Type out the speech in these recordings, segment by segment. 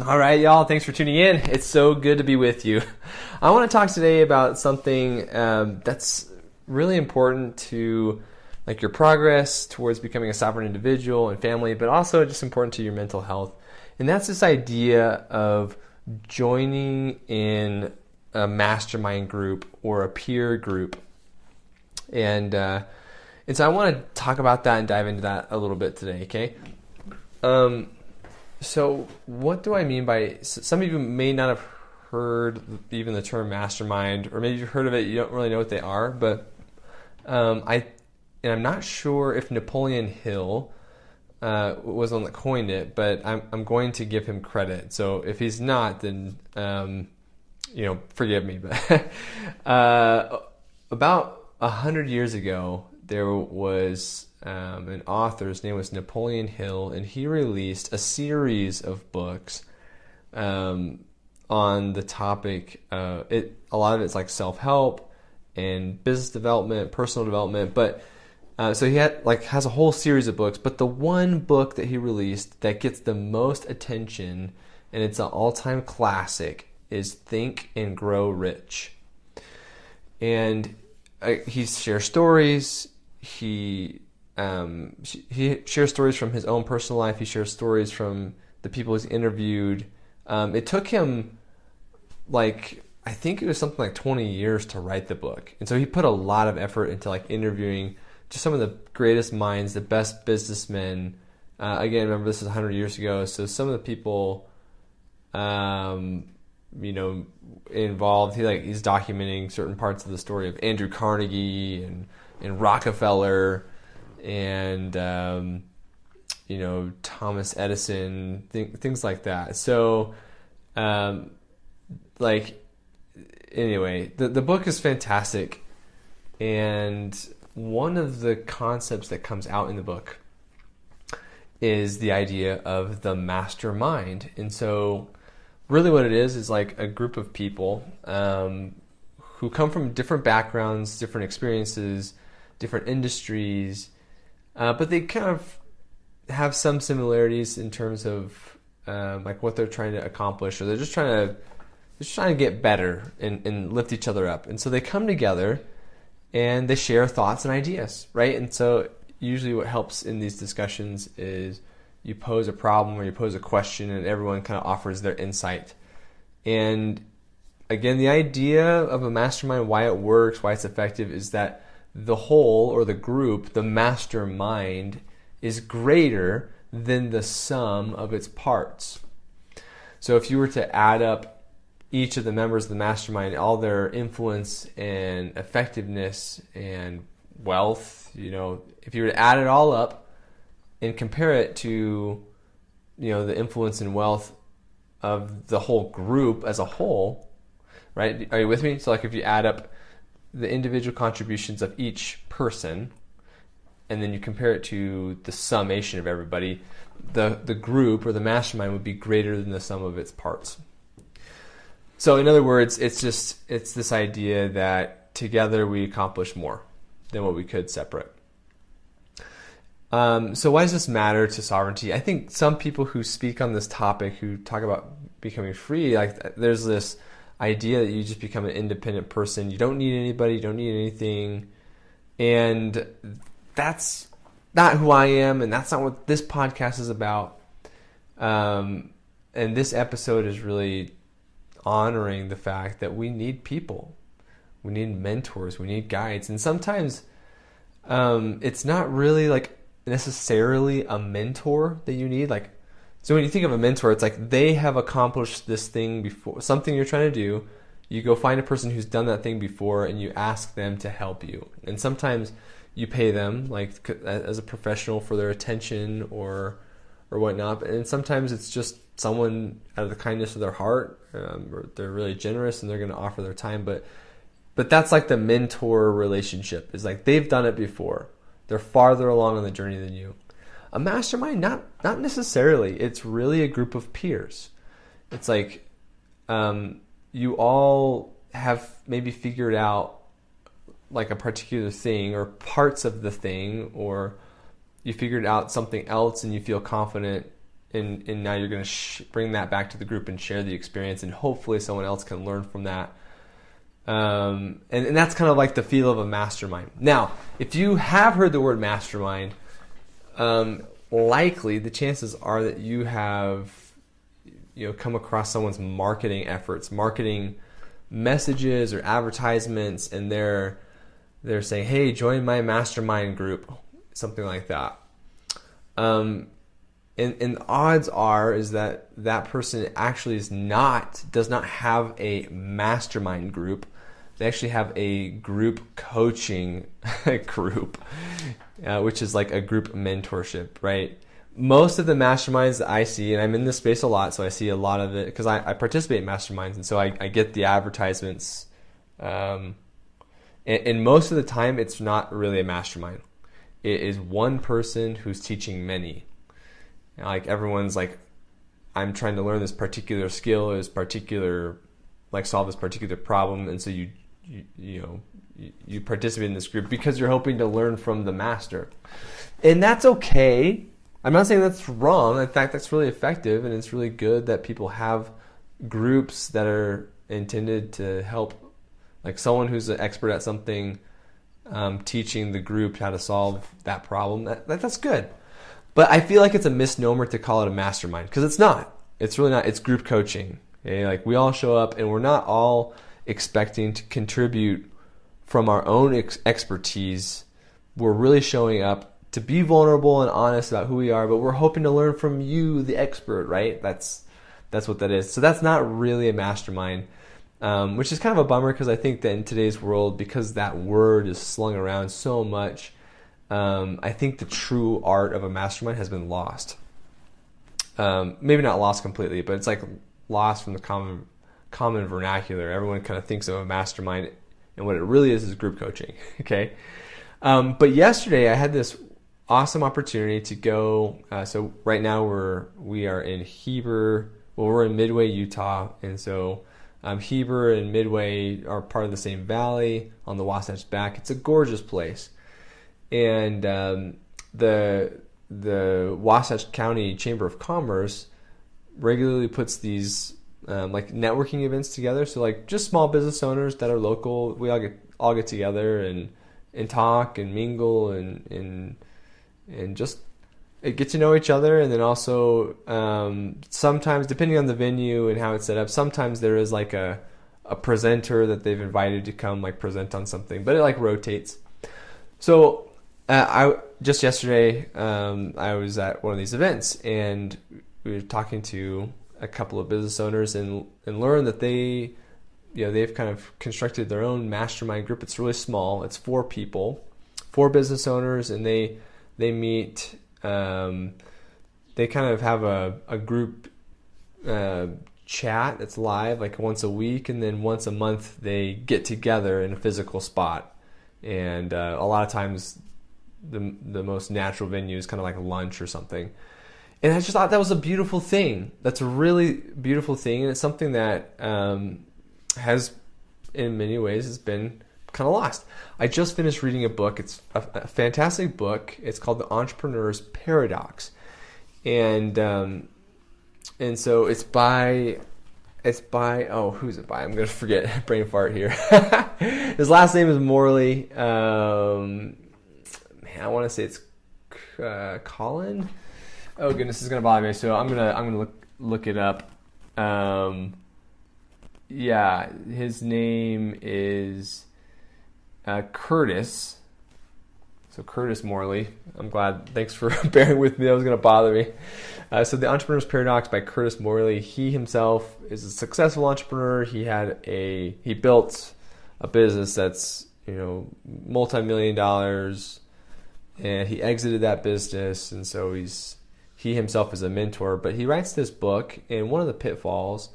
All right, y'all. Thanks for tuning in. It's so good to be with you. I want to talk today about something that's really important to like your progress towards becoming a sovereign individual and family, but also just important to your mental health. And that's this idea of joining in a mastermind group or a peer group. And so I want to talk about that and dive into that a little bit today, okay? So what do I mean by, some of you may not have heard even the term mastermind, or maybe you've heard of it, you don't really know what they are, but I'm not sure if Napoleon Hill was the one that coined it, but I'm going to give him credit. So if he's not, then forgive me. But about 100 years ago, there was an author, his name was Napoleon Hill, and he released a series of books on the topic. A lot of it's like self-help and business development, personal development, but so he has a whole series of books, but the one book that he released that gets the most attention, and it's an all-time classic, is Think and Grow Rich. And he shares stories. He shares stories from his own personal life. He shares stories from the people he's interviewed. It took him, I think it was something like 20 years to write the book. And so he put a lot of effort into interviewing just some of the greatest minds, the best businessmen. Again, remember this is 100 years ago. So some of the people, involved, he's documenting certain parts of the story of Andrew Carnegie and Rockefeller and Thomas Edison, things like that. So anyway, the book is fantastic, and one of the concepts that comes out in the book is the idea of the mastermind. And so really what it is like a group of people who come from different backgrounds, different experiences, different industries, but they kind of have some similarities in terms of what they're trying to accomplish, or they're just trying to get better and lift each other up. And so they come together and they share thoughts and ideas, right? And so usually what helps in these discussions is you pose a problem or you pose a question and everyone kind of offers their insight. And again, the idea of a mastermind, why it works, why it's effective, is that the whole, or the group, the mastermind, is greater than the sum of its parts. So if you were to add up each of the members of the mastermind, all their influence and effectiveness and wealth, if you were to add it all up and compare it to, the influence and wealth of the whole group as a whole, right? Are you with me? So if you add up the individual contributions of each person, and then you compare it to the summation of everybody, the group or the mastermind would be greater than the sum of its parts. So in other words, it's this idea that together we accomplish more than what we could separate. So why does this matter to sovereignty? I think some people who speak on this topic, who talk about becoming free, there's this idea that you just become an independent person. You don't need anybody, you don't need anything. And that's not who I am, and that's not what this podcast is about. And this episode is really honoring the fact that we need people. We need mentors, we need guides. And sometimes it's not really necessarily a mentor that you need. So when you think of a mentor, it's they have accomplished this thing before, something you're trying to do. You go find a person who's done that thing before and you ask them to help you. And sometimes you pay them as a professional for their attention or whatnot. And sometimes it's just someone out of the kindness of their heart, or they're really generous and they're going to offer their time. But that's the mentor relationship, is they've done it before. They're farther along on the journey than you. A mastermind, not necessarily. It's really a group of peers. It's you all have maybe figured out a particular thing or parts of the thing, or you figured out something else and you feel confident and now you're going to bring that back to the group and share the experience, and hopefully someone else can learn from that. And that's kind of like the feel of a mastermind. Now, if you have heard the word mastermind, likely the chances are that you have come across someone's marketing efforts, marketing messages or advertisements, and they're saying, hey, join my mastermind group, something like that. And the odds are is that person actually does not have a mastermind group. They actually have a group coaching group, which is like a group mentorship, right? Most of the masterminds that I see, and I'm in this space a lot, so I see a lot of it because I participate in masterminds, and so I get the advertisements. And most of the time, it's not really a mastermind. It is one person who's teaching many. Like everyone's like, I'm trying to learn this particular skill, solve this particular problem, and so you participate in this group because you're hoping to learn from the master, and that's okay. I'm not saying that's wrong. In fact, that's really effective, and it's really good that people have groups that are intended to help, like someone who's an expert at something, teaching the group how to solve that problem. That's good. But I feel like it's a misnomer to call it a mastermind, because it's not. It's really not. It's group coaching. Okay? Like we all show up, and we're not all expecting to contribute from our own expertise. We're really showing up to be vulnerable and honest about who we are, but we're hoping to learn from you, the expert, right? That's what that is. So that's not really a mastermind, which is kind of a bummer, because I think that in today's world, because that word is slung around so much, I think the true art of a mastermind has been lost. Maybe not lost completely, but it's like lost from the common vernacular. Everyone kind of thinks of a mastermind, and what it really is group coaching. Okay, but yesterday I had this awesome opportunity to go. So right now we are in Heber. Well, we're in Midway, Utah, and so Heber and Midway are part of the same valley on the Wasatch Back. It's a gorgeous place, and the Wasatch County Chamber of Commerce regularly puts these like networking events together. So like just small business owners that are local, we all get together and talk and mingle and just get to know each other. And then also sometimes, depending on the venue and how it's set up, sometimes there is like a presenter that they've invited to come like present on something, but it like rotates. So just yesterday I was at one of these events, and we were talking to a couple of business owners and learned that they've kind of constructed their own mastermind group. It's really small. It's 4 people, 4 business owners, and they meet. They kind of have a group chat that's live like once a week, and then once a month they get together in a physical spot. And a lot of times the most natural venue is kind of like lunch or something. And I just thought that was a beautiful thing. That's a really beautiful thing, and it's something that has, in many ways, has been kind of lost. I just finished reading a book. It's a fantastic book. It's called The Entrepreneur's Paradox, and so it's by who's it by? I'm gonna forget. Brain fart here. His last name is Morley. I want to say it's Colin. Oh goodness, this is gonna bother me. So I'm gonna look it up. Yeah, his name is Curtis. So Curtis Morley. I'm glad. Thanks for bearing with me. That was gonna bother me. So The Entrepreneur's Paradox by Curtis Morley. He himself is a successful entrepreneur. He built a business that's multi-million dollars, and he exited that business, and so he himself is a mentor. But he writes this book, and one of the pitfalls,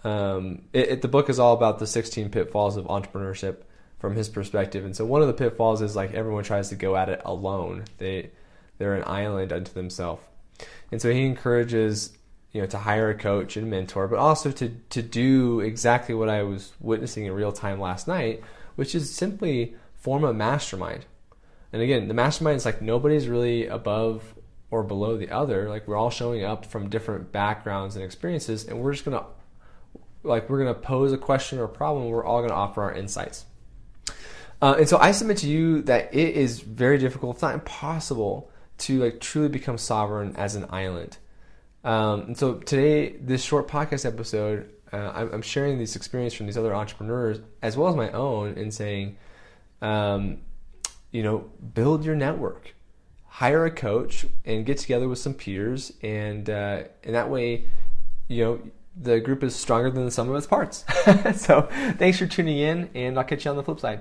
the book is all about the 16 pitfalls of entrepreneurship from his perspective. And so one of the pitfalls is like everyone tries to go at it alone. They're an island unto themselves. And so he encourages to hire a coach and mentor, but also to do exactly what I was witnessing in real time last night, which is simply form a mastermind. And again, the mastermind is like nobody's really above or below the other. Like, we're all showing up from different backgrounds and experiences, and we're gonna pose a question or a problem. We're all gonna offer our insights. And so I submit to you that it is very difficult, if not impossible, to like truly become sovereign as an island. And so today, this short podcast episode, I'm sharing this experience from these other entrepreneurs as well as my own, and saying, build your network, hire a coach, and get together with some peers, and that way, the group is stronger than the sum of its parts. So thanks for tuning in, and I'll catch you on the flip side.